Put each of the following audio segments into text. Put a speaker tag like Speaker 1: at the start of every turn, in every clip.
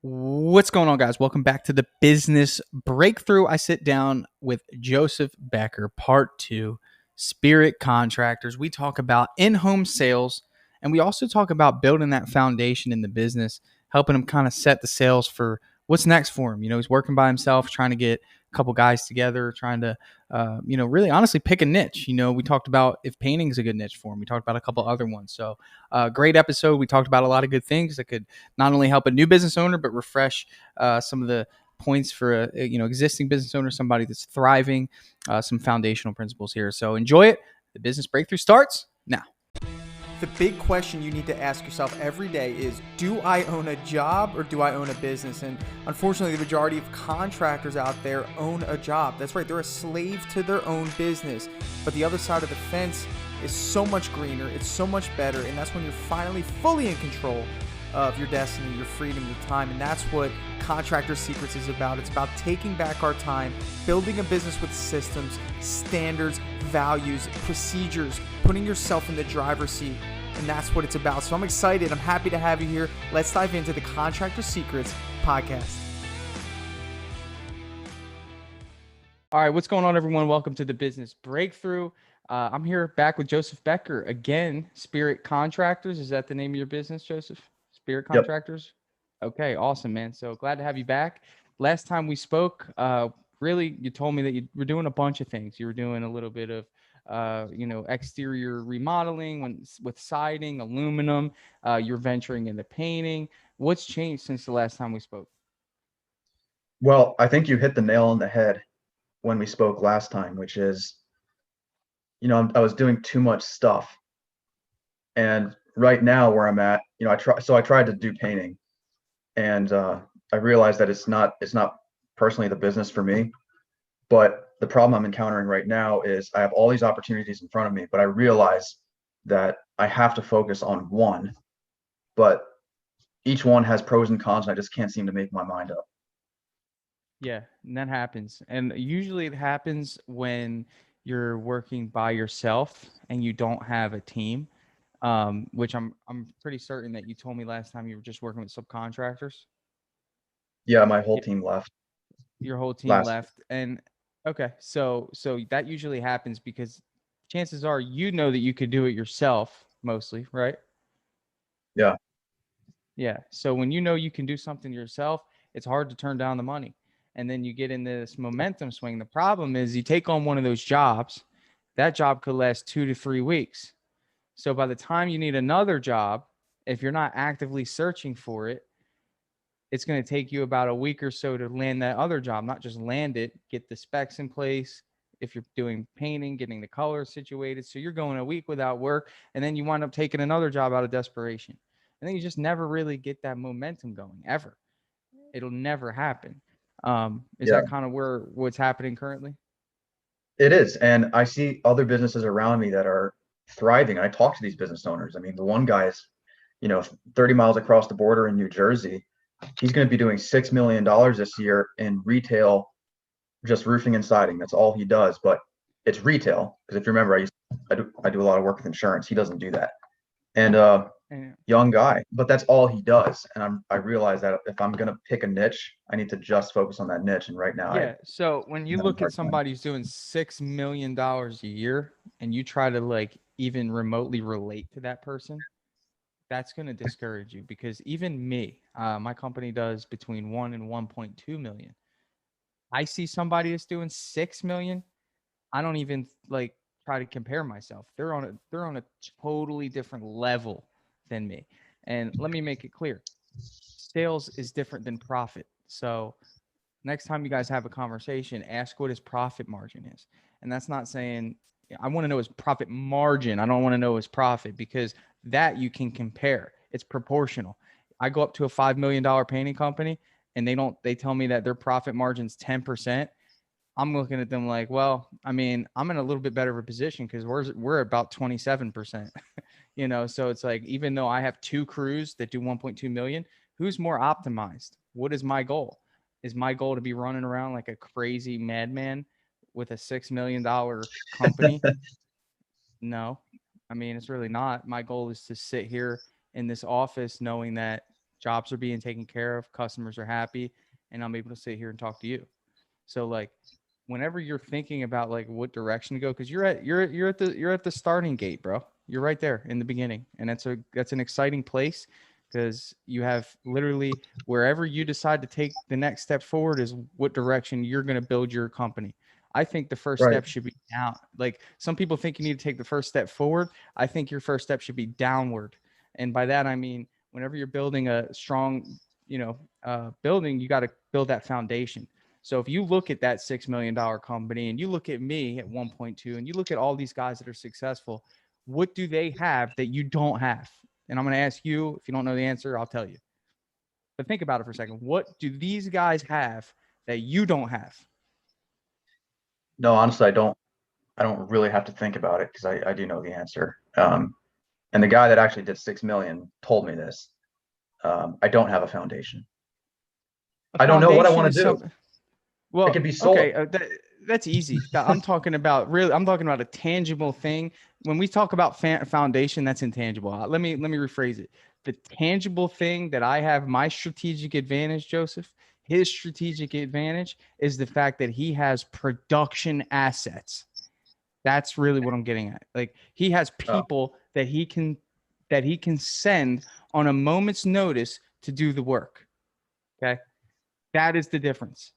Speaker 1: What's going on, guys? Welcome back to the Business Breakthrough. I sit down with Joseph Becker, part two, Spirit Contractors. We talk about in-home sales, and we also talk about building that foundation in the business, helping him kind of set the sales for what's next for him. He's working by himself, trying to get a couple guys together, trying to, really honestly pick a niche. We talked about if painting is a good niche for him. We talked about a couple other ones. So, great episode. We talked about a lot of good things that could not only help a new business owner, but refresh some of the points for a existing business owner, somebody that's thriving, some foundational principles here. So enjoy it. The Business Breakthrough starts now.
Speaker 2: The big question you need to ask yourself every day is, do I own a job or do I own a business? And unfortunately, the majority of contractors out there own a job. That's right, they're a slave to their own business. But the other side of the fence is so much greener, it's so much better, and that's when you're finally fully in control of your destiny, your freedom, your time. And that's what Contractor Secrets is about. It's about taking back our time, building a business with systems, standards, values, procedures, putting yourself in the driver's seat. And that's what it's about. So I'm excited. I'm happy to have you here. Let's dive into the Contractor Secrets podcast.
Speaker 1: All right, what's going on, everyone? Welcome to the Business Breakthrough. I'm here back with Joseph Becker again. Spirit Contractors. Is that the name of your business, Joseph? Spirit Contractors? Yep. Okay, awesome, man. So glad to have you back. Last time we spoke, really, you told me that you were doing a bunch of things. You were doing a little bit of, exterior remodeling with siding, aluminum. You're venturing into painting. What's changed since the last time we spoke?
Speaker 3: Well, I think you hit the nail on the head when we spoke last time, which is, I was doing too much stuff. And right now where I'm at, I tried to do painting, and I realized that it's not personally the business for me. But the problem I'm encountering right now is I have all these opportunities in front of me, but I realize that I have to focus on one, but each one has pros and cons, and I just can't seem to make my mind up.
Speaker 1: Yeah, and that happens. And usually it happens when you're working by yourself and you don't have a team, which I'm pretty certain that you told me last time you were just working with subcontractors.
Speaker 3: Yeah, my whole team left.
Speaker 1: Your whole team left. And okay, so that usually happens because chances are that you could do it yourself mostly, right?
Speaker 3: Yeah.
Speaker 1: Yeah. So when you can do something yourself, it's hard to turn down the money. And then you get into this momentum swing. The problem is you take on one of those jobs, that job could last 2 to 3 weeks. So by the time you need another job, if you're not actively searching for it, it's going to take you about a week or so to land that other job, not just land it, get the specs in place. If you're doing painting, getting the color situated. So you're going a week without work, and then you wind up taking another job out of desperation. And then you just never really get that momentum going ever. It'll never happen. Is that kind of what's happening currently?
Speaker 3: It is. And I see other businesses around me that are thriving. I talk to these business owners. I mean, the one guy's, 30 miles across the border in New Jersey. He's going to be doing $6 million this year in retail, just roofing and siding. That's all he does. But it's retail. Because if you remember, I do a lot of work with insurance. He doesn't do that. And young guy, but that's all he does. And I realize that if I'm going to pick a niche, I need to just focus on that niche. And right now,
Speaker 1: so when you look at somebody who's doing $6 million a year and you try to even remotely relate to that person, that's going to discourage you, because even me, my company does between 1 and 1.2 million. I see somebody that's doing 6 million. I don't even try to compare myself. They're on a totally different level than me. And let me make it clear. Sales is different than profit. So next time you guys have a conversation, ask what his profit margin is. And that's not saying I want to know his profit margin. I don't want to know his profit, because that you can compare. It's proportional. I go up to a $5 million painting company and they tell me that their profit margin's 10%. I'm looking at them like, well, I mean, I'm in a little bit better of a position because we're about 27%, so it's like, even though I have 2 crews that do 1.2 million, who's more optimized? What is my goal? Is my goal to be running around like a crazy madman with a $6 million company? No, I mean, it's really not. My goal is to sit here in this office knowing that jobs are being taken care of, customers are happy, and I'm able to sit here and talk to you. So like whenever you're thinking about like what direction to go, because you're at the starting gate, bro. You're right there in the beginning. And that's an exciting place because you have literally wherever you decide to take the next step forward is what direction you're going to build your company. I think the first
Speaker 3: Right.
Speaker 1: step should be down. Like some people think you need to take the first step forward. I think your first step should be downward. And by that, I mean, whenever you're building a strong, building, you got to build that foundation. So if you look at that $6 million company and you look at me at 1.2 and you look at all these guys that are successful, what do they have that you don't have? And I'm going to ask you, if you don't know the answer, I'll tell you. But think about it for a second. What do these guys have that you don't have?
Speaker 3: No, honestly, I don't really have to think about it because I do know the answer. And the guy that actually did 6 million told me this. I don't have a foundation.
Speaker 1: A
Speaker 3: I don't know what I
Speaker 1: foundation
Speaker 3: want
Speaker 1: is
Speaker 3: to do.
Speaker 1: some.
Speaker 3: It could
Speaker 1: Well,
Speaker 3: be
Speaker 1: okay,
Speaker 3: solar.
Speaker 1: that's easy. I'm talking about really. I'm talking about a tangible thing. When we talk about foundation, that's intangible. Let me rephrase it. The tangible thing that I have, my strategic advantage, Joseph, his strategic advantage is the fact that he has production assets. That's really what I'm getting at. Like he has
Speaker 3: Oh,
Speaker 1: people that he can send on a moment's notice to do the work. Okay, that is the difference.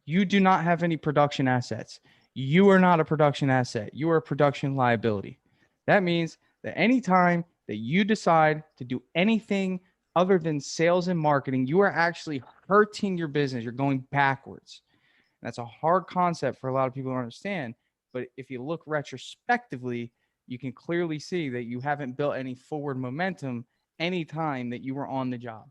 Speaker 1: You do not have any production assets. You are not a production asset. You are a production liability. That means that anytime that you decide to do anything other than sales and marketing, you are actually hurting your business. You're going backwards. And that's a hard concept for a lot of people to understand. But if you look retrospectively, you can clearly see that you haven't built any forward momentum anytime that you were on the job.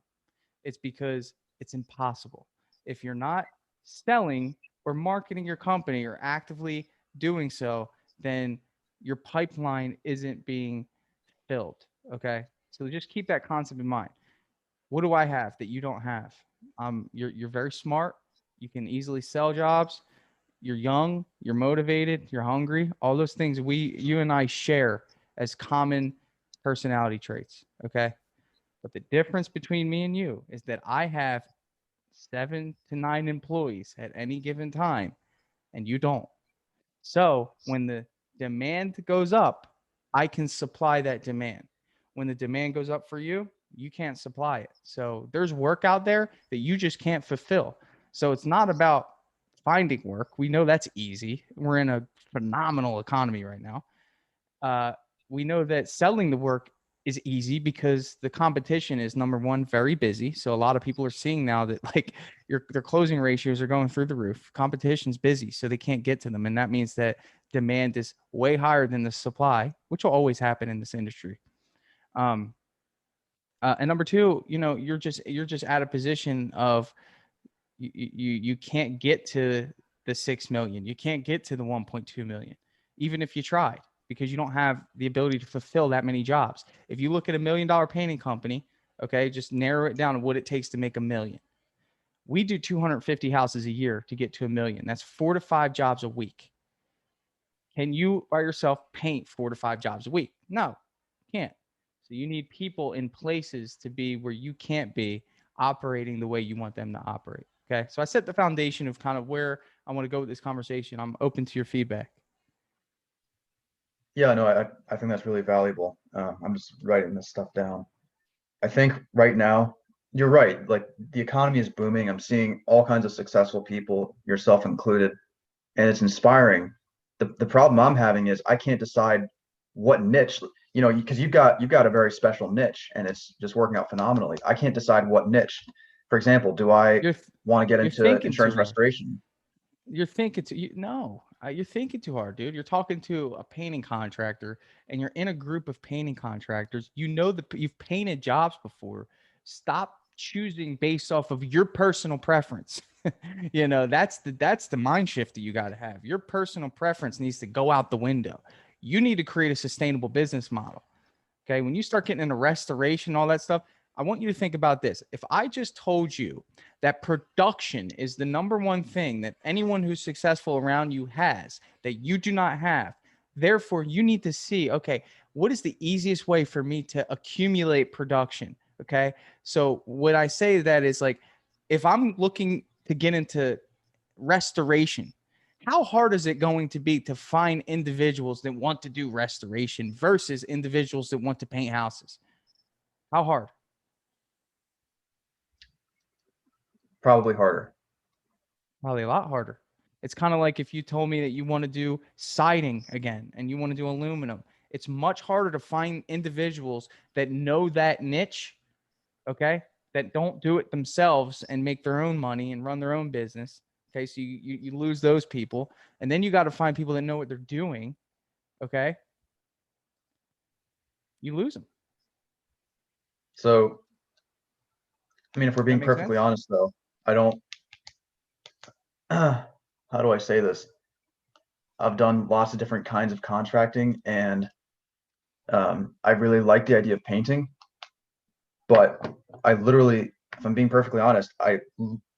Speaker 1: It's because it's impossible. If you're not selling or marketing your company or actively doing so, then your pipeline isn't being filled. Okay. So just keep that concept in mind. What do I have that you don't have? You're very smart. You can easily sell jobs. You're young. You're motivated. You're hungry. All those things you and I share as common personality traits. Okay. But the difference between me and you is that I have 7 to 9 employees at any given time, and you don't. So when the demand goes up, I can supply that demand. When the demand goes up for you, you can't supply it. So there's work out there that you just can't fulfill. So it's not about finding work. We know that's easy. We're in a phenomenal economy right now. We know that selling the work is easy because the competition is number one, very busy. So a lot of people are seeing now that like their closing ratios are going through the roof. Competition's busy, so they can't get to them. And that means that demand is way higher than the supply, which will always happen in this industry. And number two, you're just at a position of you can't get to the 6 million. You can't get to the 1.2 million, even if you tried, because you don't have the ability to fulfill that many jobs. If you look at $1 million painting company, okay, just narrow it down to what it takes to make $1 million. We do 250 houses a year to get to $1 million. That's 4 to 5 jobs a week. Can you by yourself paint 4 to 5 jobs a week? No, you can't. So you need people in places to be where you can't be operating the way you want them to operate. Okay. So I set the foundation of kind of where I want to go with this conversation. I'm open to your feedback.
Speaker 3: yeah, no, I think that's really valuable. I'm just writing this stuff down. I think right now, you're right. Like the economy is booming. I'm seeing all kinds of successful people, yourself included, and it's inspiring. The problem I'm having is I can't decide what niche, because you've got a very special niche and it's just working out phenomenally. I can't decide what niche. For example, do I
Speaker 1: You're
Speaker 3: want to get
Speaker 1: you're
Speaker 3: into
Speaker 1: thinking too
Speaker 3: insurance
Speaker 1: hard.
Speaker 3: restoration?
Speaker 1: You're thinking too no. You're thinking too hard, dude. You're talking to a painting contractor, and you're in a group of painting contractors. You've painted jobs before. Stop choosing based off of your personal preference. That's the mind shift that you got to have. Your personal preference needs to go out the window. You need to create a sustainable business model. Okay. When you start getting into restoration, all that stuff, I want you to think about this. If I just told you that production is the number one thing that anyone who's successful around you has that you do not have, therefore you need to see, okay, what is the easiest way for me to accumulate production? Okay. So what I say to that is like, if I'm looking to get into restoration, how hard is it going to be to find individuals that want to do restoration versus individuals that want to paint houses? How hard?
Speaker 3: Probably harder.
Speaker 1: Probably a lot harder. It's kind of like if you told me that you want to do siding again and you want to do aluminum. It's much harder to find individuals that know that niche, okay, that don't do it themselves and make their own money and run their own business. Okay, so you lose those people. And then you got to find people that know what they're doing, okay? You lose them.
Speaker 3: So, I mean, if we're
Speaker 1: That
Speaker 3: being
Speaker 1: makes
Speaker 3: perfectly
Speaker 1: sense?
Speaker 3: honest, though, I don't. How do I say this? I've done lots of different kinds of contracting, and I really like the idea of painting. But I literally, if I'm being perfectly honest,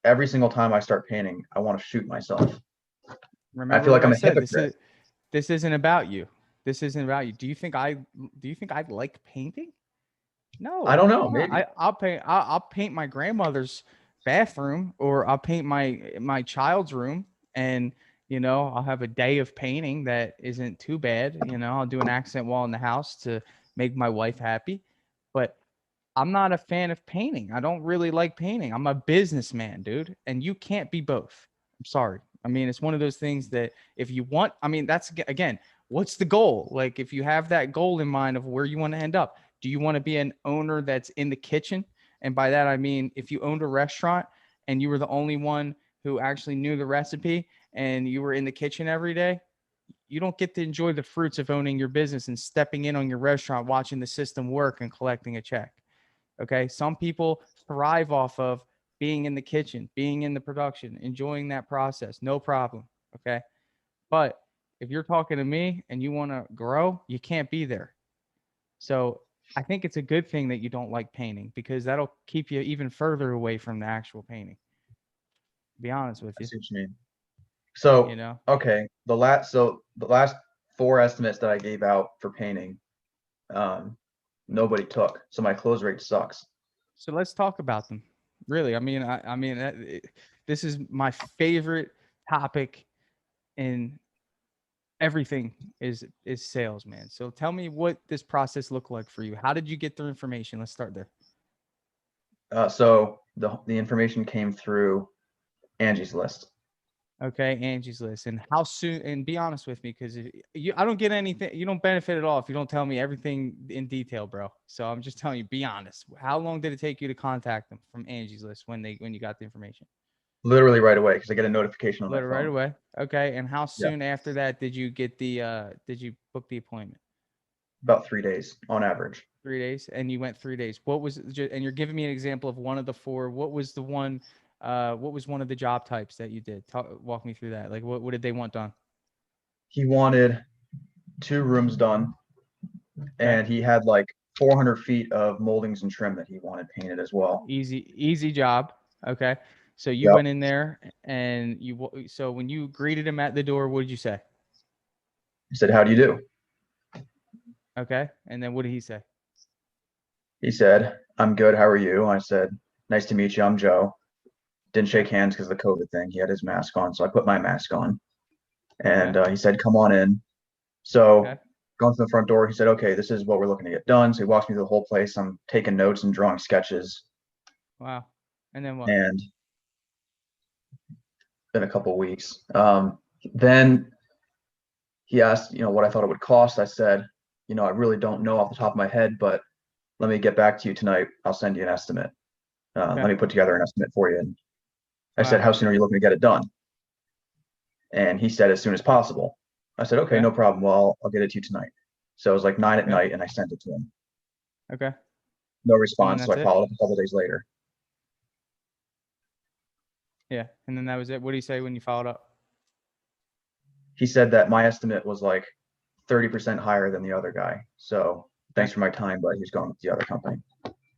Speaker 3: every single time I start painting, I want to shoot myself. I feel
Speaker 1: Remember
Speaker 3: like
Speaker 1: what
Speaker 3: I'm
Speaker 1: I
Speaker 3: a
Speaker 1: said.
Speaker 3: hypocrite.
Speaker 1: This isn't about you. This isn't about you. Do you think I like painting?
Speaker 3: I
Speaker 1: No,
Speaker 3: don't know,
Speaker 1: I'm not.
Speaker 3: maybe.
Speaker 1: I'll paint my grandmother's bathroom, or I'll paint my child's room, and I'll have a day of painting that isn't too bad. I'll do an accent wall in the house to make my wife happy. But I'm not a fan of painting. I don't really like painting. I'm a businessman, dude, and you can't be both. I'm sorry. I mean, it's one of those things that if you want, I mean, that's again, what's the goal? Like, if you have that goal in mind of where you want to end up, do you want to be an owner that's in the kitchen? And by that, I mean, if you owned a restaurant and you were the only one who actually knew the recipe and you were in the kitchen every day, you don't get to enjoy the fruits of owning your business and stepping in on your restaurant, watching the system work and collecting a check. Okay. Some people thrive off of being in the kitchen, being in the production, enjoying that process. No problem. Okay. But if you're talking to me and you want to grow, you can't be there. So I think it's a good thing that you don't like painting, because that'll keep you even further away from the actual painting. To be honest with
Speaker 3: I
Speaker 1: you,
Speaker 3: see what you mean.
Speaker 1: you
Speaker 3: So,
Speaker 1: know.
Speaker 3: okay, the last four estimates that I gave out for painting, um, nobody took. So my close rate sucks.
Speaker 1: So let's talk about them. Really, I mean, this is my favorite topic in everything is sales, man. So tell me what this process looked like for you. How did you get the information? Let's start there.
Speaker 3: So the information came through Angie's List.
Speaker 1: Okay, Angie's List. And how soon? And be honest with me, because I don't get anything. You don't benefit at all if you don't tell me everything in detail, bro. So I'm just telling you, be honest. How long did it take you to contact them from Angie's List when you got the information?
Speaker 3: Literally right away because I get a notification on my
Speaker 1: Literally right
Speaker 3: phone.
Speaker 1: away. Okay. And how
Speaker 3: Yeah,
Speaker 1: soon after that did you get did you book the appointment?
Speaker 3: about 3 days on average.
Speaker 1: 3 days, and you went 3 days. What was and you're giving me an example of one of the four. What was the one? What was one of the job types that you did? Walk me through that. Like, what did they want done?
Speaker 3: He wanted 2 rooms done,
Speaker 1: Okay,
Speaker 3: and he had like 400 feet of moldings and trim that he wanted painted as well.
Speaker 1: easy job. Okay, so you
Speaker 3: Yep.
Speaker 1: went in there and so when you greeted him at the door, what did you say?
Speaker 3: He said, "How do you do?"
Speaker 1: Okay, and then what did he say?
Speaker 3: He said, "I'm good. How are you?" I said, "Nice to meet you. I'm Joe." Didn't shake
Speaker 1: Okay,
Speaker 3: hands because of the COVID thing. He had his mask on, so I put my mask on.
Speaker 1: okay,
Speaker 3: And he said, "Come on in." So
Speaker 1: okay.
Speaker 3: going to the front door, he said, "Okay, this is what we're looking to get done." So he walks me through the whole place. I'm taking notes and drawing sketches.
Speaker 1: Wow. And then what?
Speaker 3: And in a couple of weeks, then he asked, what I thought it would cost. I said, I really don't know off the top of my head, but let me get back to you tonight. I'll send you an estimate. Let
Speaker 1: Okay.
Speaker 3: me put together an estimate for you. And I said,
Speaker 1: Wow.
Speaker 3: "How soon are you looking to get it done?" And he said, "As soon as possible." I said, "Okay,
Speaker 1: Okay.
Speaker 3: no problem. Well, I'll get it to you tonight." So it was like 9 at
Speaker 1: Okay.
Speaker 3: night, and I sent it to him.
Speaker 1: Okay.
Speaker 3: No
Speaker 1: And then
Speaker 3: response. So
Speaker 1: that's
Speaker 3: I
Speaker 1: it.
Speaker 3: followed up a couple of days later.
Speaker 1: Yeah. And then that was it. What do you say when you followed up?
Speaker 3: He said that my estimate was like 30% higher than the other guy. So
Speaker 1: Okay.
Speaker 3: thanks for my time, but he's going with the other company.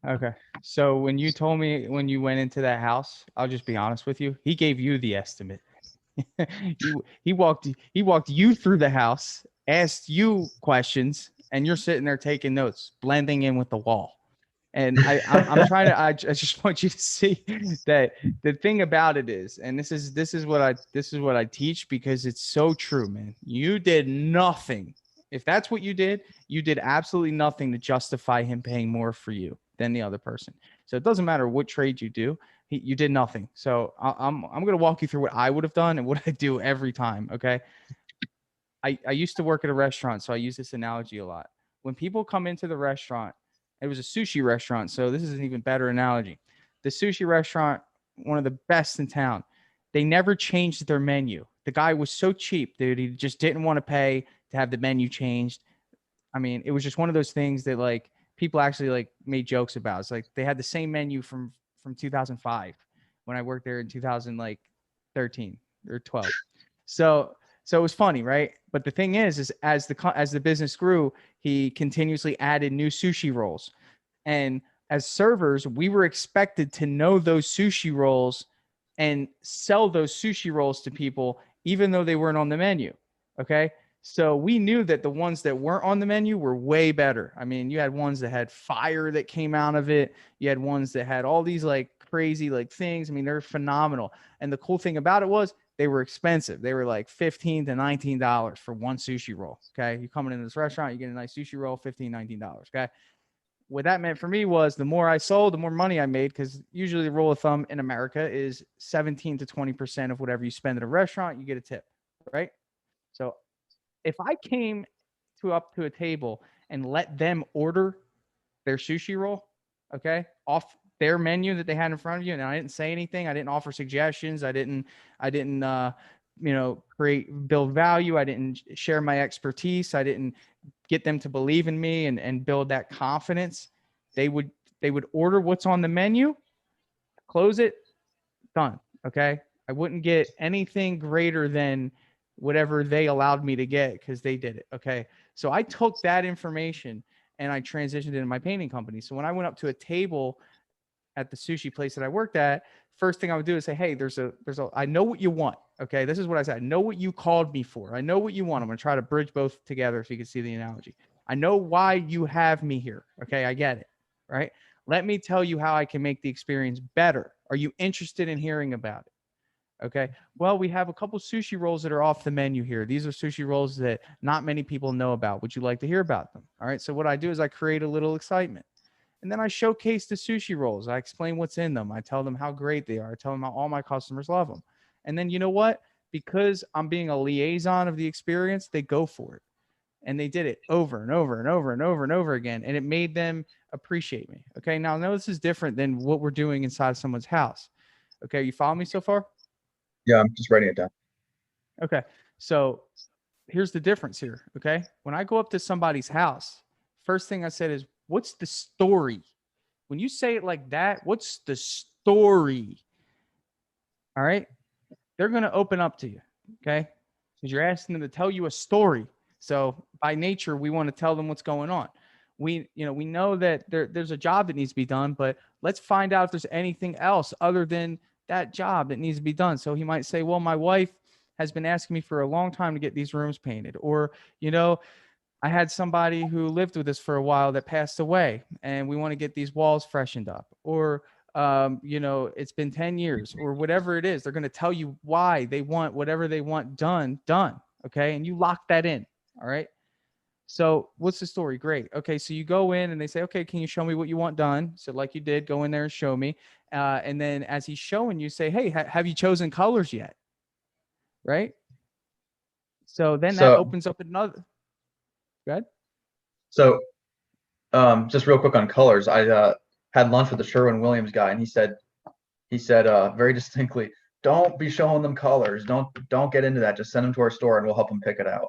Speaker 1: Okay. So when you told me when you went into that house, I'll just be honest with you. He gave you the estimate. He walked you through the house, asked you questions, and you're sitting there taking notes, blending in with the wall. And I'm trying to, I just want you to see that the thing about it is, and this is what I teach, because it's so true, man. You did nothing. If that's what you did absolutely nothing to justify him paying more for you than the other person. So it doesn't matter what trade you do. You did nothing. So I'm going to walk you through what I would have done and what I do every time. Okay. I used to work at a restaurant, so I use this analogy a lot. When people come into the restaurant, it was a sushi restaurant, so this is an even better analogy. The sushi restaurant, one of the best in town, they never changed their menu. The guy was so cheap, dude. He just didn't want to pay to have the menu changed. I mean, it was just one of those things that like people actually like made jokes about. It's like they had the same menu from 2005 when I worked there in 2000 like 13 or 12. So it was funny, right? But the thing is as the business grew, he continuously added new sushi rolls. And as servers, we were expected to know those sushi rolls and sell those sushi rolls to people, even though they weren't on the menu. Okay. So we knew that the ones that weren't on the menu were way better. I mean, you had ones that had fire that came out of it. You had ones that had all these like crazy like things. I mean, they're phenomenal. And the cool thing about it was they were expensive. They were like $15 to $19 for one sushi roll. Okay. You coming into this restaurant, you get a nice sushi roll, $15, $19. Okay. What that meant for me was the more I sold, the more money I made, because usually the rule of thumb in America is 17 to 20% of whatever you spend at a restaurant, you get a tip, right? So if I came up to a table and let them order their sushi roll, okay, off their menu that they had in front of you, and I didn't say anything, I didn't offer suggestions, I didn't build value, I didn't share my expertise, I didn't get them to believe in me and build that confidence, they would order what's on the menu, close it, done. Okay. I wouldn't get anything greater than whatever they allowed me to get because they did it. Okay. So I took that information and I transitioned it into my painting company. So when I went up to a table at the sushi place that I worked at, first thing I would do is say, hey, I know what you want. Okay. This is what I said. I know what you called me for. I know what you want. I'm going to try to bridge both together so you can see the analogy. I know why you have me here. Okay. I get it. Right. Let me tell you how I can make the experience better. Are you interested in hearing about it? Okay. Well, we have a couple sushi rolls that are off the menu here. These are sushi rolls that not many people know about. Would you like to hear about them? All right. So what I do is I create a little excitement. And then I showcase the sushi rolls. I explain what's in them. I tell them how great they are. I tell them how all my customers love them. And then you know what? Because I'm being a liaison of the experience, they go for it. And they did it over and over and over and over and over again. And it made them appreciate me. Okay. Now, I know this is different than what we're doing inside someone's house. Okay. You follow me so far?
Speaker 3: Yeah, I'm just writing it down.
Speaker 1: Okay. So here's the difference here. Okay. When I go up to somebody's house, first thing I said is, what's the story? When you say it like that, what's the story? All right. They're going to open up to you. Okay. Because you're asking them to tell you a story. So by nature, we want to tell them what's going on. We know that there's a job that needs to be done, but let's find out if there's anything else other than that job that needs to be done. So he might say, well, my wife has been asking me for a long time to get these rooms painted, or, I had somebody who lived with us for a while that passed away and we want to get these walls freshened up, or, it's been 10 years or whatever it is. They're going to tell you why they want whatever they want done. Okay. And you lock that in. All right. So what's the story? Great. Okay. So you go in and they say, okay, can you show me what you want done? So like you did, go in there and show me. And then as he's showing you, say, hey, have you chosen colors yet? Right. So then that opens up another. Go ahead.
Speaker 3: So just real quick on colors, I had lunch with the Sherwin-Williams guy, and he said very distinctly, don't be showing them colors. Don't get into that. Just send them to our store and we'll help them pick it out.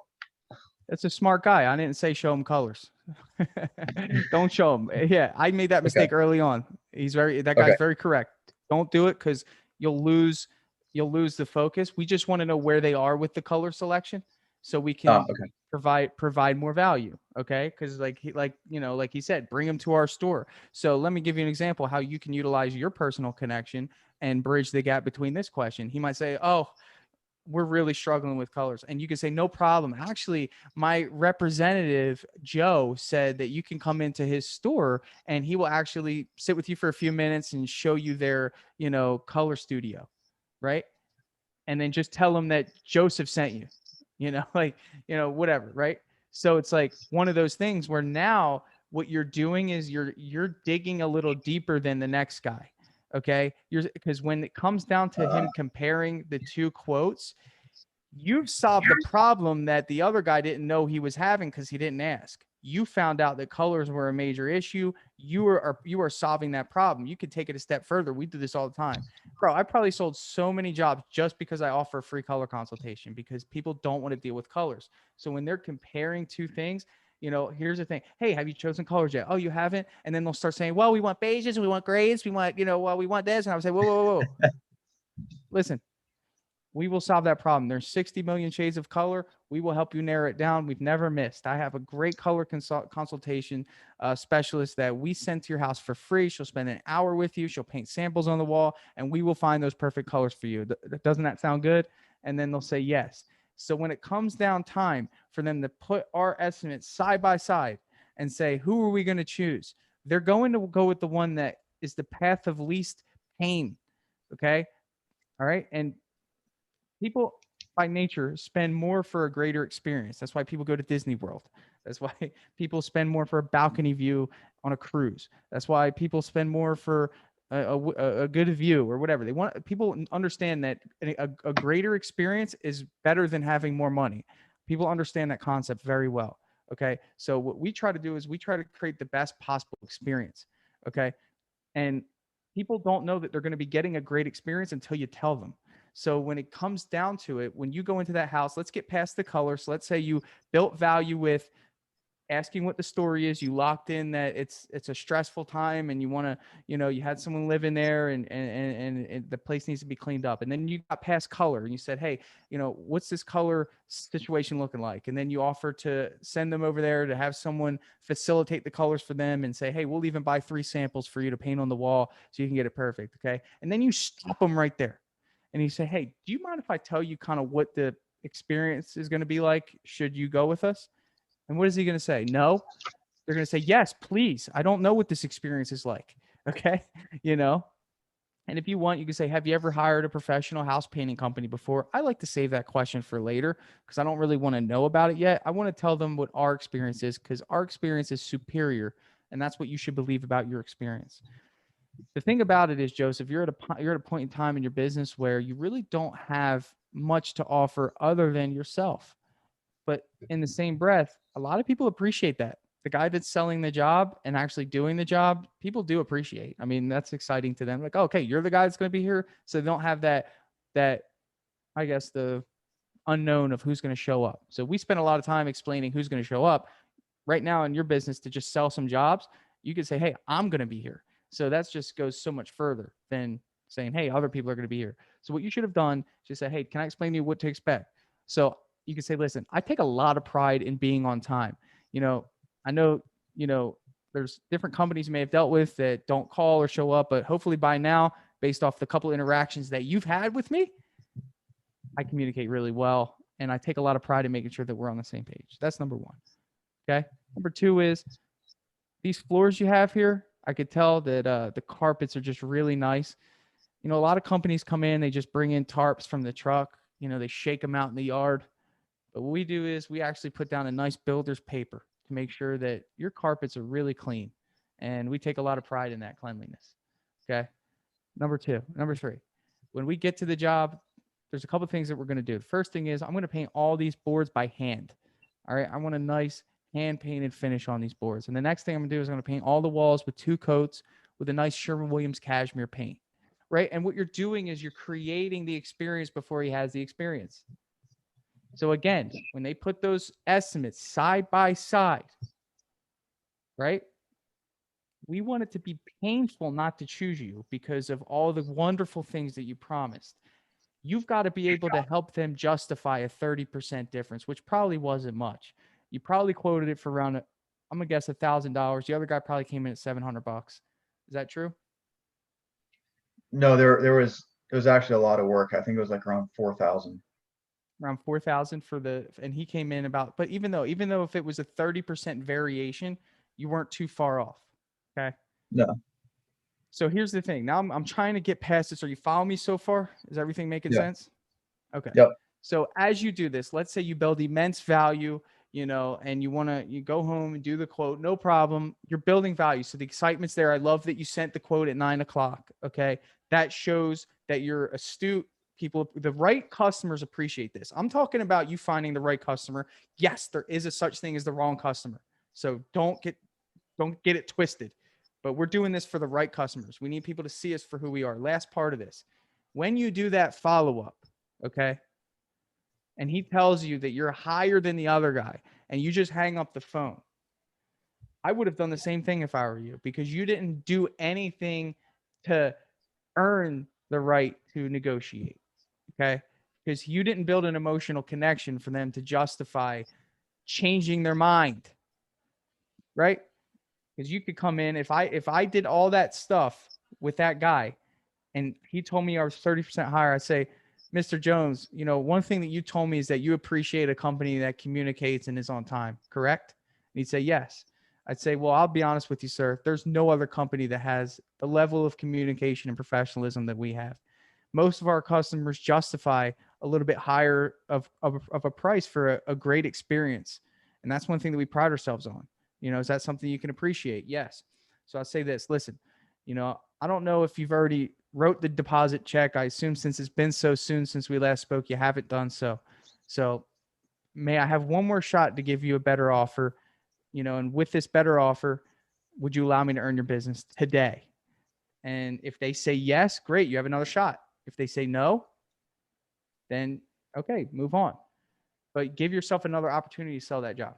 Speaker 1: That's a smart guy. I didn't say show him colors. Don't show him. Yeah, I made that mistake early on. That guy's very correct. Don't do it because you'll lose the focus. We just want to know where they are with the color selection so we can provide more value. Okay. Because like he said, bring them to our store. So let me give you an example how you can utilize your personal connection and bridge the gap between this question. He might say, oh, we're really struggling with colors. And you can say, no problem. Actually, my representative, Joe, said that you can come into his store and he will actually sit with you for a few minutes and show you their, color studio. Right. And then just tell them that Joseph sent you, like, whatever. Right. So it's like one of those things where now what you're doing is you're digging a little deeper than the next guy. Okay. Because when it comes down to him comparing the two quotes, you've solved the problem that the other guy didn't know he was having because he didn't ask. You found out that colors were a major issue. You are solving that problem. You could take it a step further. We do this all the time. Bro, I probably sold so many jobs just because I offer a free color consultation because people don't want to deal with colors. So when they're comparing two things, here's the thing. Hey, have you chosen colors yet? Oh, you haven't? And then they'll start saying, well, we want beiges, we want grays, we want, well, we want this. And I would say, whoa, whoa, whoa. Listen, we will solve that problem. There's 60 million shades of color. We will help you narrow it down. We've never missed. I have a great color consultation specialist that we send to your house for free. She'll spend an hour with you. She'll paint samples on the wall, and we will find those perfect colors for you. Doesn't that sound good? And then they'll say yes. So when it comes down time for them to put our estimates side by side and say, who are we going to choose? They're going to go with the one that is the path of least pain. Okay. All right. And people by nature spend more for a greater experience. That's why people go to Disney World. That's why people spend more for a balcony view on a cruise. That's why people spend more for a good view or whatever. They want people understand that a greater experience is better than having more money. People understand that concept very well. Okay. So what we try to do is we try to create the best possible experience. Okay. And people don't know that they're going to be getting a great experience until you tell them. So when it comes down to it, when you go into that house, let's get past the colors. Let's say you built value with asking what the story is. You locked in that it's a stressful time and you want to, you had someone live in there and the place needs to be cleaned up. And then you got past color and you said, hey, what's this color situation looking like? And then you offer to send them over there to have someone facilitate the colors for them and say, hey, we'll even buy 3 samples for you to paint on the wall so you can get it perfect. Okay. And then you stop them right there. And you say, hey, do you mind if I tell you kind of what the experience is going to be like? Should you go with us? And what is he going to say? No. They're going to say, yes, please. I don't know what this experience is like. Okay. And if you want, you can say, have you ever hired a professional house painting company before? I like to save that question for later because I don't really want to know about it yet. I want to tell them what our experience is because our experience is superior. And that's what you should believe about your experience. The thing about it is, Joseph, you're at a point in time in your business where you really don't have much to offer other than yourself. But in the same breath, a lot of people appreciate that. The guy that's selling the job and actually doing the job, people do appreciate. I mean, that's exciting to them. Like, oh, okay, you're the guy that's going to be here. So they don't have that, I guess, the unknown of who's going to show up. So we spend a lot of time explaining who's going to show up. Right now in your business to just sell some jobs, you could say, hey, I'm going to be here. So that just goes so much further than saying, hey, other people are going to be here. So what you should have done is just say, hey, can I explain to you what to expect? So you can say, listen, I take a lot of pride in being on time. I know, there's different companies you may have dealt with that don't call or show up, but hopefully by now, based off the couple interactions that you've had with me, I communicate really well. And I take a lot of pride in making sure that we're on the same page. That's number one. Okay. Number 2 is these floors you have here. I could tell that the carpets are just really nice. A lot of companies come in, they just bring in tarps from the truck. They shake them out in the yard. But what we do is we actually put down a nice builder's paper to make sure that your carpets are really clean. And we take a lot of pride in that cleanliness. Okay. Number 3, when we get to the job, there's a couple of things that we're going to do. The first thing is I'm going to paint all these boards by hand. All right. I want a nice hand painted finish on these boards. And the next thing I'm going to do is I'm going to paint all the walls with 2 coats with a nice Sherwin-Williams cashmere paint. Right. And what you're doing is you're creating the experience before he has the experience. So again, when they put those estimates side by side, right, we want it to be painful not to choose you because of all the wonderful things that you promised. You've got to be able to help them justify a 30% difference, which probably wasn't much. You probably quoted it for around, I'm going to guess $1,000. The other guy probably came in at $700. Is that true?
Speaker 3: No, it was actually a lot of work. I think it was like around 4,000.
Speaker 1: around 4,000 for and he came in about, but even though if it was a 30% variation, you weren't too far off. Okay.
Speaker 3: No.
Speaker 1: So here's the thing. Now I'm trying to get past this. Are you following me so far? Is everything making
Speaker 3: Yeah.
Speaker 1: sense? Okay.
Speaker 3: Yep.
Speaker 1: So as you do this, let's say you build immense value, and you go home and do the quote, no problem. You're building value. So the excitement's there. I love that you sent the quote at 9:00. Okay. That shows that you're astute. People, the right customers appreciate this. I'm talking about you finding the right customer. Yes, there is a such thing as the wrong customer. So don't get it twisted. But we're doing this for the right customers. We need people to see us for who we are. Last part of this. When you do that follow-up, okay, and he tells you that you're higher than the other guy, and you just hang up the phone, I would have done the same thing if I were you, because you didn't do anything to earn the right to negotiate, okay? Because you didn't build an emotional connection for them to justify changing their mind, right? Because you could come in, if I did all that stuff with that guy and he told me I was 30% higher, I'd say, Mr. Jones, one thing that you told me is that you appreciate a company that communicates and is on time, correct? And he'd say, yes. I'd say, well, I'll be honest with you, sir. There's no other company that has the level of communication and professionalism that we have. Most of our customers justify a little bit higher of a price for a great experience. And that's one thing that we pride ourselves on. Is that something you can appreciate? Yes. So I'll say this, listen, I don't know if you've already wrote the deposit check. I assume since it's been so soon since we last spoke, you haven't done so. So may I have one more shot to give you a better offer, and with this better offer, would you allow me to earn your business today? And if they say yes, great, you have another shot. If they say no, then okay, move on. But give yourself another opportunity to sell that job.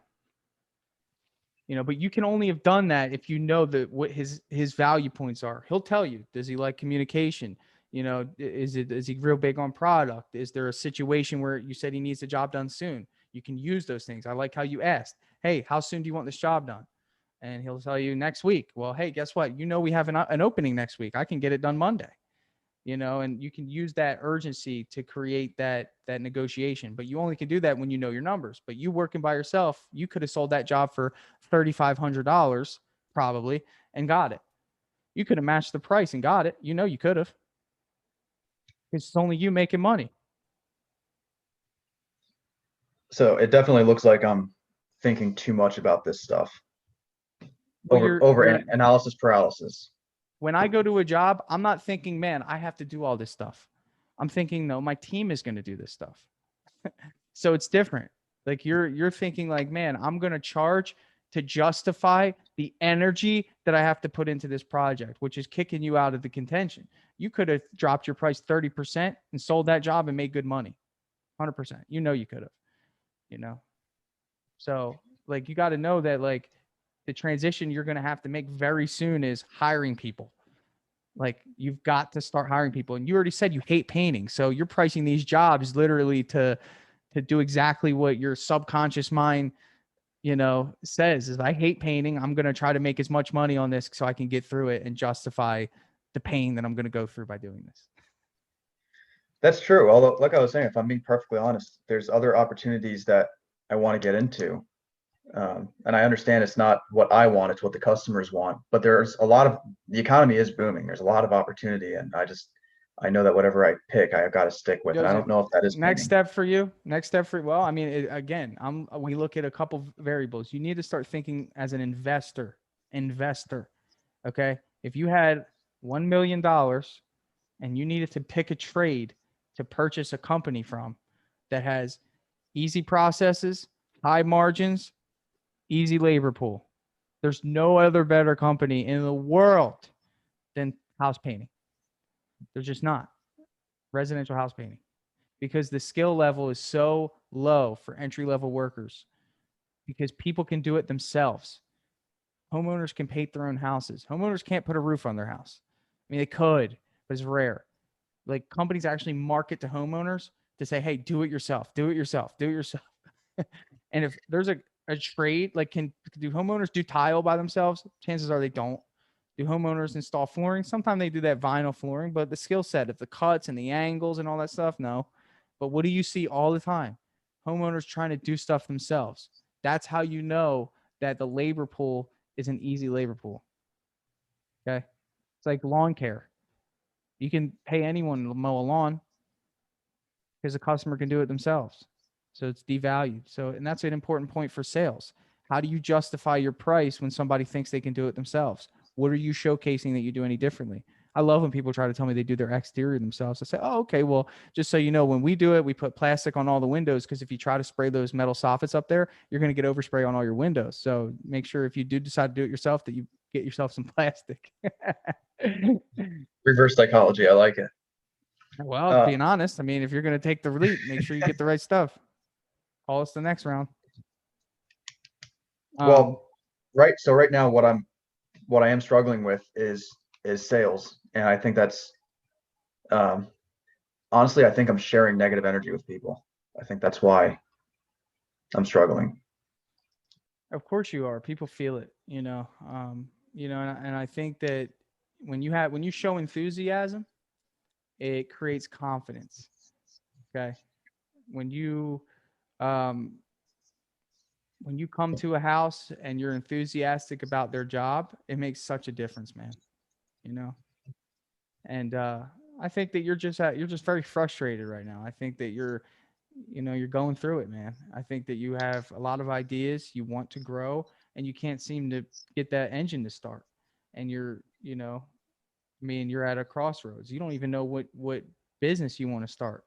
Speaker 1: But you can only have done that if you know what his value points are. He'll tell you, does he like communication? Is he real big on product? Is there a situation where you said he needs the job done soon? You can use those things. I like how you asked, hey, how soon do you want this job done? And he'll tell you next week. Well, hey, guess what? We have an opening next week. I can get it done Monday. And you can use that urgency to create that negotiation, but you only can do that when you know your numbers. But you working by yourself, you could have sold that job for $3,500 probably and got it. You could have matched the price and got it. You could have. It's only you making money.
Speaker 3: So it definitely looks like I'm thinking too much about this stuff.
Speaker 1: Well,
Speaker 3: Analysis paralysis.
Speaker 1: When I go to a job, I'm not thinking, man, I have to do all this stuff. I'm thinking, no, my team is going to do this stuff. So it's different. Like you're thinking like, man, I'm going to charge to justify the energy that I have to put into this project, which is kicking you out of the contention. You could have dropped your price 30% and sold that job and made good money. 100%. You could have, So like, you got to know that like the transition you're going to have to make very soon is hiring people. Like you've got to start hiring people. And you already said you hate painting. So you're pricing these jobs literally to do exactly what your subconscious mind, says is, I hate painting. I'm going to try to make as much money on this so I can get through it and justify the pain that I'm going to go through by doing this.
Speaker 3: That's true. Although, like I was saying, if I'm being perfectly honest, there's other opportunities that I want to get into. And I understand it's not what I want, it's what the customers want, but there's the economy is booming. There's a lot of opportunity. And I know that whatever I pick, I've got to stick with it. I don't know if that is
Speaker 1: next step for you. Well, I mean, we look at a couple variables. You need to start thinking as an investor. Okay. If you had $1 million and you needed to pick a trade to purchase a company from that has easy processes, high margins, easy labor pool. There's no other better company in the world than house painting. There's just not. Residential house painting. Because the skill level is so low for entry-level workers. Because people can do it themselves. Homeowners can paint their own houses. Homeowners can't put a roof on their house. I mean, they could, but it's rare. Like companies actually market to homeowners to say, hey, do it yourself. And if there's a trade, like do homeowners do tile by themselves? Chances are they don't. Do homeowners install flooring? Sometimes they do that vinyl flooring, but the skill set of the cuts and the angles and all that stuff, no. But what do you see all the time? Homeowners trying to do stuff themselves. That's how you know that the labor pool is an easy labor pool. Okay. It's like lawn care. You can pay anyone to mow a lawn because the customer can do it themselves. So it's devalued. So, and that's an important point for sales. How do you justify your price when somebody thinks they can do it themselves? What are you showcasing that you do any differently? I love when people try to tell me they do their exterior themselves. I say, oh, okay, well, just so you know, when we do it, we put plastic on all the windows because if you try to spray those metal soffits up there, you're going to get overspray on all your windows. So make sure if you do decide to do it yourself that you get yourself some plastic.
Speaker 3: Reverse psychology. I like it.
Speaker 1: Well, being honest, I mean, if you're going to take the leap, make sure you get the right stuff. Call us the next round.
Speaker 3: Well, right. So right now, what I am struggling with is sales, and I think that's honestly, I think I'm sharing negative energy with people. I think that's why I'm struggling.
Speaker 1: Of course you are. People feel it, and I think that when you show enthusiasm, it creates confidence. Okay. Um, when you come to a house and you're enthusiastic about their job, it makes such a difference, man. And I think that you're just very frustrated right now. I think that you're going through it, man. I think that you have a lot of ideas, you want to grow, and you can't seem to get that engine to start. And you're at a crossroads. You don't even know what business you want to start.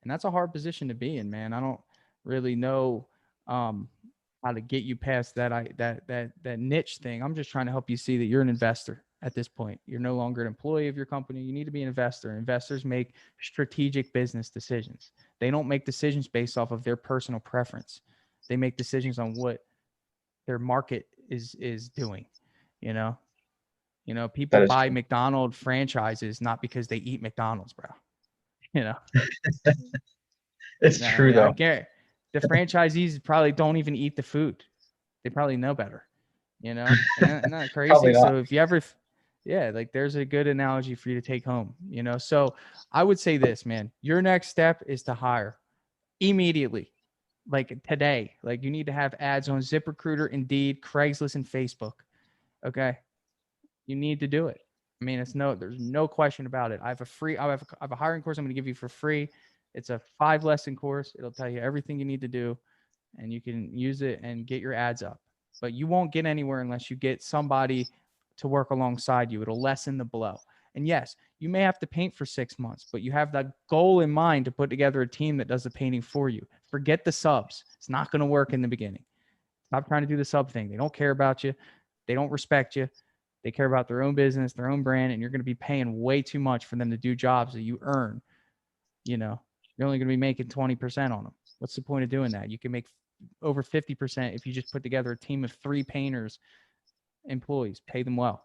Speaker 1: And that's a hard position to be in, man. I don't really know how to get you past that niche thing. I'm just trying to help you see that you're an investor at this point. You're no longer an employee of your company. You need to be an investor. Investors make strategic business decisions. They don't make decisions based off of their personal preference. They make decisions on what their market is doing. People buy
Speaker 3: true.
Speaker 1: McDonald's franchises not because they eat McDonald's, bro.
Speaker 3: It's true though.
Speaker 1: I guarantee the franchisees probably don't even eat the food. They probably know better, and that's crazy.
Speaker 3: Probably not.
Speaker 1: So if you ever, yeah, like there's a good analogy for you to take home, So I would say this, man, your next step is to hire immediately, like today. Like you need to have ads on ZipRecruiter, Indeed, Craigslist, and Facebook. Okay. You need to do it. I mean, there's no question about it. I have a hiring course I'm going to give you for free. It's a 5-lesson course. It'll tell you everything you need to do, and you can use it and get your ads up. But you won't get anywhere unless you get somebody to work alongside you. It'll lessen the blow. And yes, you may have to paint for 6 months, but you have that goal in mind to put together a team that does the painting for you. Forget the subs. It's not going to work in the beginning. Stop trying to do the sub thing. They don't care about you. They don't respect you. They care about their own business, their own brand, and you're going to be paying way too much for them to do jobs that you earn. You're only going to be making 20% on them. What's the point of doing that? You can make over 50% if you just put together a team of 3 painters, employees, pay them well.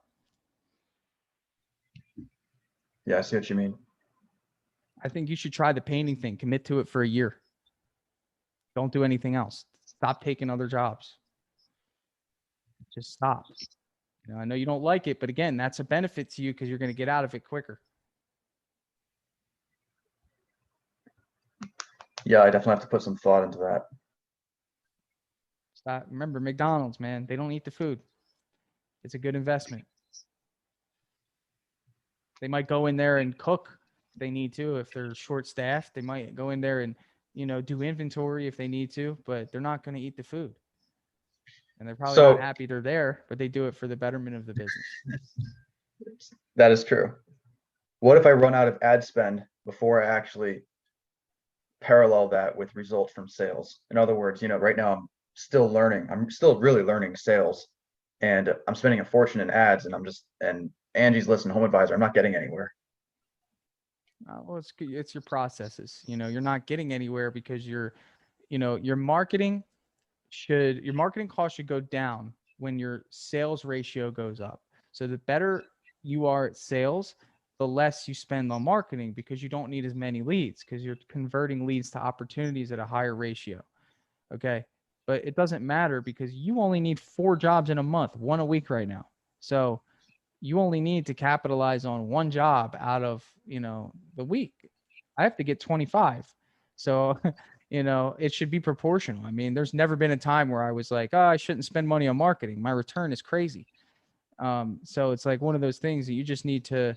Speaker 3: Yeah, I see what you mean.
Speaker 1: I think you should try the painting thing. Commit to it for a year. Don't do anything else. Stop taking other jobs. Just stop. I know you don't like it, but again, that's a benefit to you because you're going to get out of it quicker.
Speaker 3: Yeah, I definitely have to put some thought into that.
Speaker 1: Stop. Remember, McDonald's, man, they don't eat the food. It's a good investment. They might go in there and cook if they need to. If they're short-staffed, they might go in there and, do inventory if they need to, but they're not going to eat the food. And they're probably not happy they're there, but they do it for the betterment of the business.
Speaker 3: That is true. What if I run out of ad spend before I actually parallel that with results from sales? In other words, right now I'm still learning. I'm still really learning sales, and I'm spending a fortune in ads, and Angie's List and Home Advisor, I'm not getting anywhere.
Speaker 1: Well, it's your processes. You're not getting anywhere because your marketing cost should go down when your sales ratio goes up. So the better you are at sales, the less you spend on marketing because you don't need as many leads because you're converting leads to opportunities at a higher ratio. Okay. But it doesn't matter because you only need 4 jobs in a month, 1 a week right now. So you only need to capitalize on 1 job out of, the week. I have to get 25. So, it should be proportional. I mean, there's never been a time where I was like, oh, I shouldn't spend money on marketing. My return is crazy. So it's like one of those things that you just need to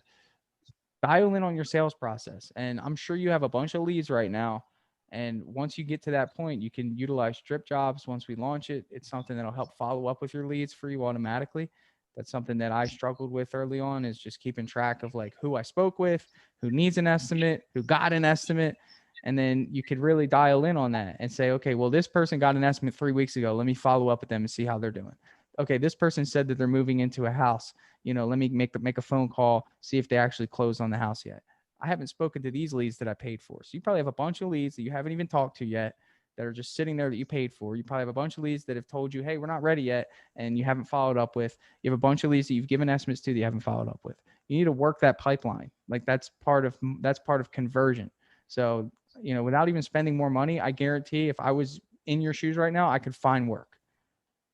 Speaker 1: dial in on your sales process. And I'm sure you have a bunch of leads right now. And once you get to that point, you can utilize Dripjobs. Once we launch it, it's something that'll help follow up with your leads for you automatically. That's something that I struggled with early on, is just keeping track of like who I spoke with, who needs an estimate, who got an estimate. And then you could really dial in on that and say, okay, well, this person got an estimate 3 weeks ago. Let me follow up with them and see how they're doing. Okay, this person said that they're moving into a house. Let me make a phone call, see if they actually closed on the house yet. I haven't spoken to these leads that I paid for. So you probably have a bunch of leads that you haven't even talked to yet that are just sitting there that you paid for. You probably have a bunch of leads that have told you, hey, we're not ready yet, and you haven't followed up with. You have a bunch of leads that you've given estimates to that you haven't followed up with. You need to work that pipeline. Like that's part of conversion. So, without even spending more money, I guarantee if I was in your shoes right now, I could find work.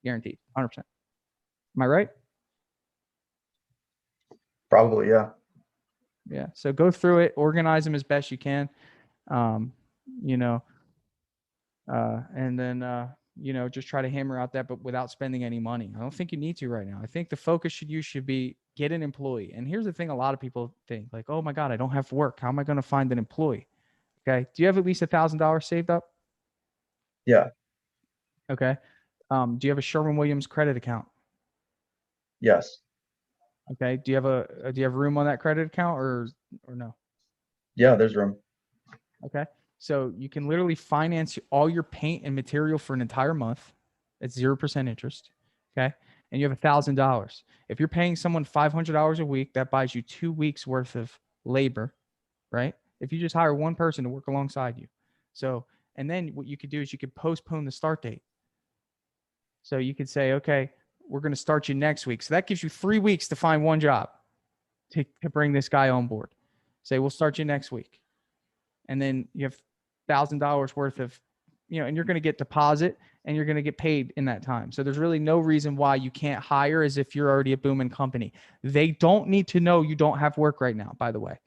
Speaker 1: Guaranteed, 100%. Am I right?
Speaker 3: Probably, yeah.
Speaker 1: Yeah. So go through it, organize them as best you can. And then, just try to hammer out that, but without spending any money. I don't think you need to right now. I think the focus should be get an employee. And here's the thing. A lot of people think like, oh my God, I don't have work. How am I going to find an employee? Okay. Do you have at least $1,000 saved up?
Speaker 3: Yeah.
Speaker 1: Okay. Do you have a Sherwin-Williams credit account?
Speaker 3: Yes.
Speaker 1: Okay. Do you have room on that credit account or no?
Speaker 3: Yeah, there's room.
Speaker 1: Okay. So you can literally finance all your paint and material for an entire month at 0% interest. Okay. And you have $1,000. If you're paying someone $500 a week, that buys you 2 weeks worth of labor, right? If you just hire one person to work alongside you. So, and then what you could do is you could postpone the start date. So you could say, okay, we're going to start you next week. So that gives you 3 weeks to find one job to bring this guy on board. Say, we'll start you next week. And then you have $1,000 worth of, and you're going to get deposit and you're going to get paid in that time. So there's really no reason why you can't hire as if you're already a booming company. They don't need to know you don't have work right now, by the way.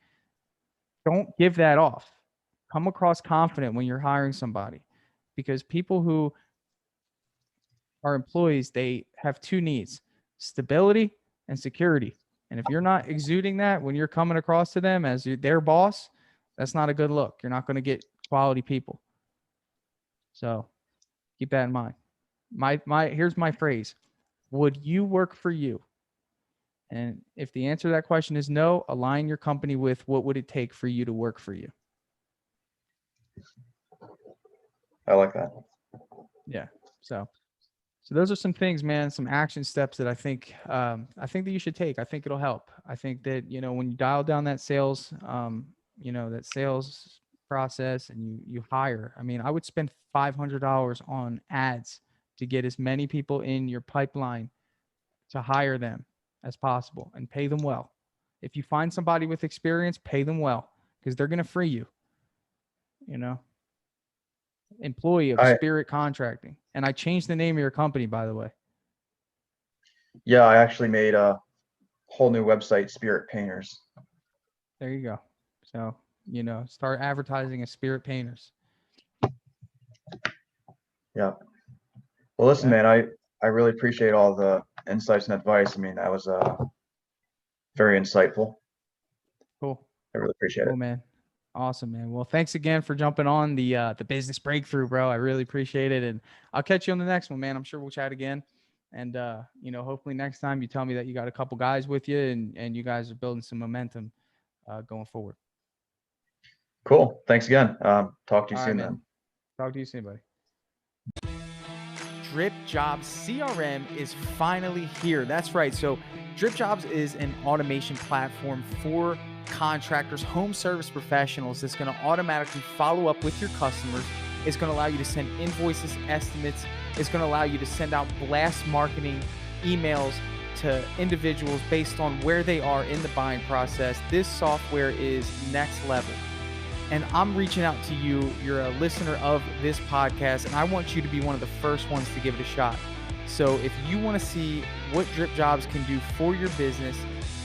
Speaker 1: Don't give that off. Come across confident when you're hiring somebody, because people who are employees, they have two needs: stability and security. And if you're not exuding that when you're coming across to them as their boss, that's not a good look. You're not going to get quality people. So keep that in mind. Here's my phrase. Would you work for you? And if the answer to that question is no, align your company with what would it take for you to work for you.
Speaker 3: I like that.
Speaker 1: Yeah. So those are some things, man, some action steps that I think that you should take. I think it'll help. I think that, when you dial down that sales, that sales process and you hire, I mean, I would spend $500 on ads to get as many people in your pipeline to hire them as possible and pay them well. If you find somebody with experience, pay them well, because they're going to free you, employee of Spirit Contracting. And I changed the name of your company, by the way.
Speaker 3: Yeah, I actually made a whole new website, Spirit Painters.
Speaker 1: There you go. So, start advertising as Spirit Painters.
Speaker 3: Yeah. Well, listen, man, I really appreciate all the insights and advice. I mean, that was very insightful.
Speaker 1: Cool.
Speaker 3: I really appreciate it.
Speaker 1: Cool, man. Awesome, man. Well, thanks again for jumping on the business breakthrough, bro. I really appreciate it. And I'll catch you on the next one, man. I'm sure we'll chat again. And, hopefully next time you tell me that you got a couple guys with you and you guys are building some momentum going forward.
Speaker 3: Cool. Thanks again. Talk to you soon, then.
Speaker 1: Talk to you soon, buddy. Dripjobs CRM is finally here. That's right. So Dripjobs is an automation platform for contractors, home service professionals that's going to automatically follow up with your customers. It's going to allow you to send invoices, estimates. It's going to allow you to send out blast marketing emails to individuals based on where they are in the buying process. This software is next level. And I'm reaching out to you. You're a listener of this podcast, and I want you to be one of the first ones to give it a shot. So if you want to see what Dripjobs can do for your business,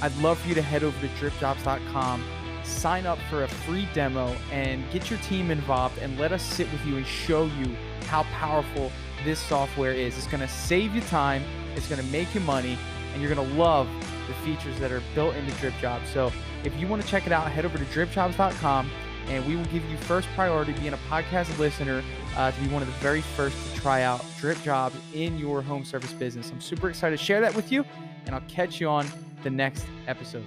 Speaker 1: I'd love for you to head over to dripjobs.com,
Speaker 2: sign up for a free demo and get your team involved and let us sit with you and show you how powerful this software is. It's going to save you time, it's going to make you money, and you're going to love the features that are built into Dripjobs. So if you want to check it out, head over to dripjobs.com, and we will give you first priority being a podcast listener to be one of the very first to try out Dripjobs in your home service business. I'm super excited to share that with you, and I'll catch you on the next episode.